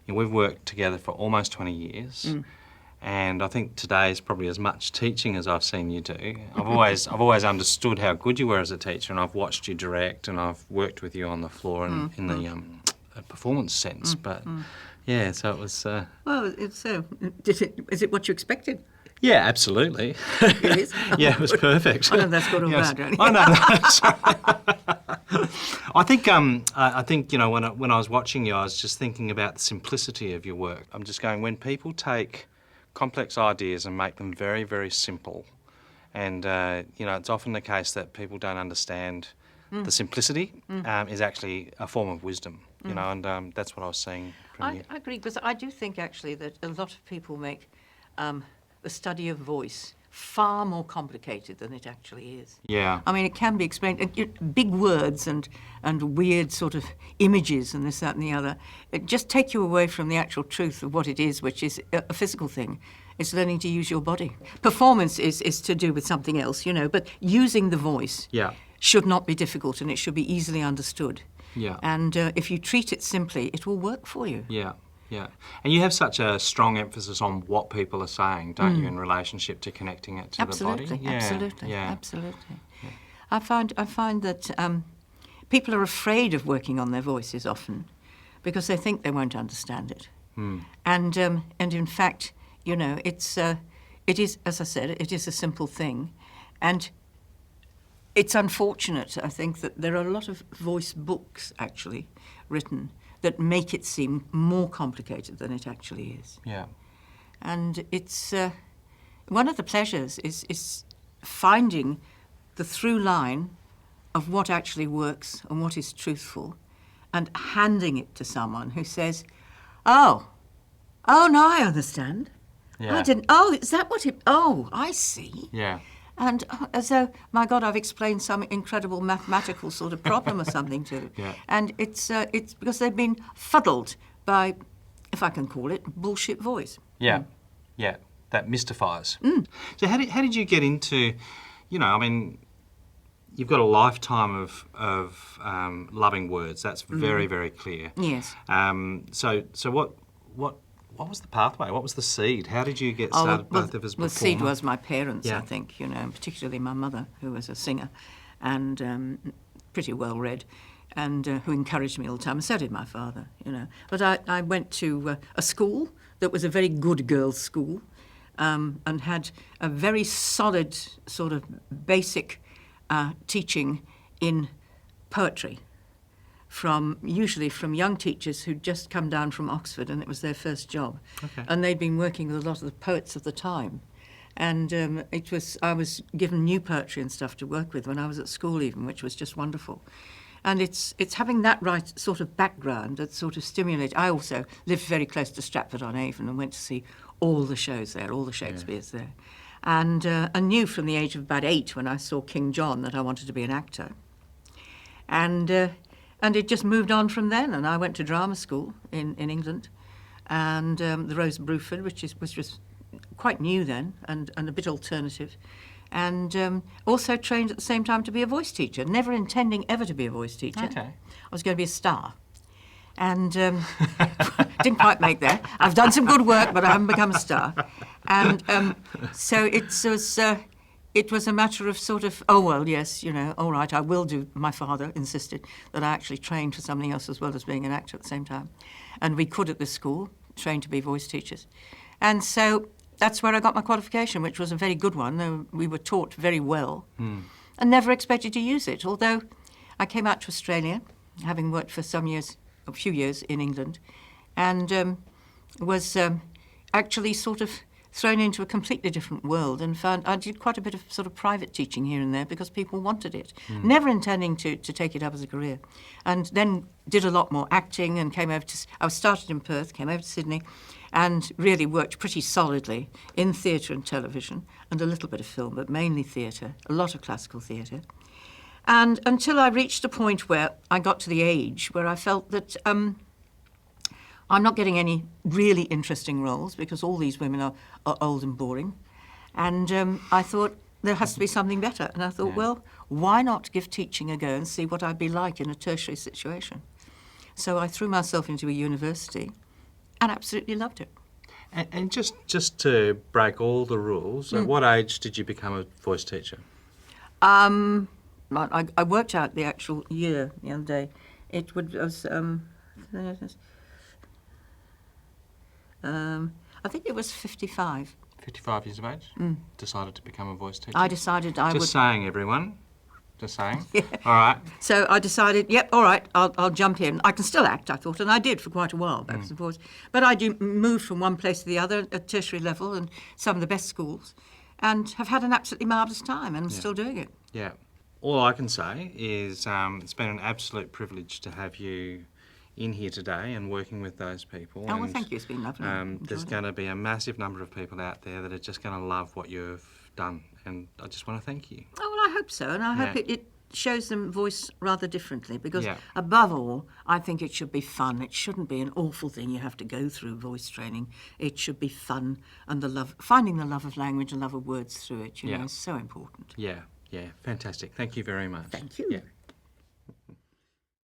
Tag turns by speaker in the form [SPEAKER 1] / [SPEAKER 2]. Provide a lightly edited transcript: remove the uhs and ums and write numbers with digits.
[SPEAKER 1] we've worked together for almost 20 years. And I think today is probably as much teaching as I've seen you do. I've always understood how good you were as a teacher, and I've watched you direct, and I've worked with you on the floor and in the performance sense. But yeah, so it was.
[SPEAKER 2] Well, it's is it what you expected?
[SPEAKER 1] Yeah, absolutely.
[SPEAKER 2] It is?
[SPEAKER 1] Yeah, it was perfect.
[SPEAKER 2] I know that's good or bad, right?
[SPEAKER 1] I know. Sorry. I think when I was watching you, I was just thinking about the simplicity of your work. I'm just going, when people take complex ideas and make them very, very simple, and it's often the case that people don't understand the simplicity is actually a form of wisdom, and that's what I was seeing from you.
[SPEAKER 2] I agree, because I do think actually that a lot of people make the study of voice far more complicated than it actually is.
[SPEAKER 1] Yeah.
[SPEAKER 2] I mean, it can be explained, big words and weird sort of images and this, that and the other, it just take you away from the actual truth of what it is, which is a physical thing. It's learning to use your body. Performance is to do with something else, but using the voice should not be difficult, and it should be easily understood.
[SPEAKER 1] Yeah.
[SPEAKER 2] And if you treat it simply, it will work for you.
[SPEAKER 1] Yeah. Yeah, and you have such a strong emphasis on what people are saying, don't you, in relationship to connecting it to the body?
[SPEAKER 2] Absolutely. Yeah. I find that people are afraid of working on their voices often because they think they won't understand it. And in fact, it is, as I said, it is a simple thing, and it's unfortunate, I think, that there are a lot of voice books actually written that make it seem more complicated than it actually is.
[SPEAKER 1] Yeah.
[SPEAKER 2] And it's one of the pleasures is finding the through line of what actually works and what is truthful, and handing it to someone who says, oh, now I understand.
[SPEAKER 1] Yeah.
[SPEAKER 2] I didn't, is that what it, I see.
[SPEAKER 1] Yeah.
[SPEAKER 2] And as though, my God, I've explained some incredible mathematical sort of problem or something to them.
[SPEAKER 1] Yeah.
[SPEAKER 2] And it's because they've been fuddled by, if I can call it, bullshit voice.
[SPEAKER 1] Yeah, yeah, that mystifies. So how did you get into, you've got a lifetime of loving words. That's very, very clear.
[SPEAKER 2] Yes.
[SPEAKER 1] So what was the pathway? What was the seed? How did you get started both of us before?
[SPEAKER 2] The seed was my parents,
[SPEAKER 1] Yeah.
[SPEAKER 2] I think, and particularly my mother, who was a singer and pretty well read, and who encouraged me all the time, and so did my father, But I went to a school that was a very good girls' school, and had a very solid sort of basic teaching in poetry, usually from young teachers who'd just come down from Oxford, and it was their first job.
[SPEAKER 1] Okay.
[SPEAKER 2] And they'd been working with a lot of the poets of the time. And I was given new poetry and stuff to work with when I was at school even, which was just wonderful. And it's having that right sort of background that sort of stimulated. I also lived very close to Stratford-on-Avon and went to see all the shows there, all the Shakespeares there. And I knew from the age of about 8 when I saw King John that I wanted to be an actor. And it just moved on from then, and I went to drama school in England, and the Rose Bruford, which was quite new then, and a bit alternative, and also trained at the same time to be a voice teacher, never intending ever to be a voice teacher.
[SPEAKER 1] Okay.
[SPEAKER 2] I was going to be a star, and didn't quite make that. I've done some good work, but I haven't become a star. And so it was a matter of sort of, yes, all right, I will do. My father insisted that I actually trained for something else as well as being an actor at the same time. And we could at this school train to be voice teachers. And so that's where I got my qualification, which was a very good one. Though we were taught very well and never expected to use it. Although I came out to Australia, having worked for a few years in England, and was actually sort of thrown into a completely different world, and found I did quite a bit of sort of private teaching here and there because people wanted it, never intending to take it up as a career. And then did a lot more acting and I started in Perth, came over to Sydney, and really worked pretty solidly in theatre and television, and a little bit of film, but mainly theatre, a lot of classical theatre. And until I reached a point where I got to the age where I felt that I'm not getting any really interesting roles because all these women are old and boring. And I thought there has to be something better. And I thought, well, why not give teaching a go and see what I'd be like in a tertiary situation? So I threw myself into a university and absolutely loved it.
[SPEAKER 1] And just to break all the rules, at what age did you become a voice teacher?
[SPEAKER 2] I worked out the actual year the other day. It was I think it was 55.
[SPEAKER 1] 55 years of age? Decided to become a voice teacher?
[SPEAKER 2] I decided I would.
[SPEAKER 1] Just saying, everyone. Just saying. All right.
[SPEAKER 2] So I decided, yep, all right, I'll jump in. I can still act, I thought, and I did for quite a while, backwards and forwards. But I moved from one place to the other at tertiary level and some of the best schools, and have had an absolutely marvellous time, and I'm still doing it.
[SPEAKER 1] Yeah. All I can say is it's been an absolute privilege to have you in here today and working with those people.
[SPEAKER 2] Oh, well, thank you. It's been lovely.
[SPEAKER 1] There's going to be a massive number of people out there that are just going to love what you've done, and I just want to thank you.
[SPEAKER 2] Oh, well, I hope so, and I hope
[SPEAKER 1] Yeah.
[SPEAKER 2] it shows them voice rather differently, because
[SPEAKER 1] Yeah.
[SPEAKER 2] above all, I think it should be fun. It shouldn't be an awful thing you have to go through voice training. It should be fun, and finding the love of language and love of words through it, you
[SPEAKER 1] Yeah.
[SPEAKER 2] know, is so important.
[SPEAKER 1] Yeah, fantastic. Thank you very much.
[SPEAKER 2] Thank you.
[SPEAKER 1] Yeah.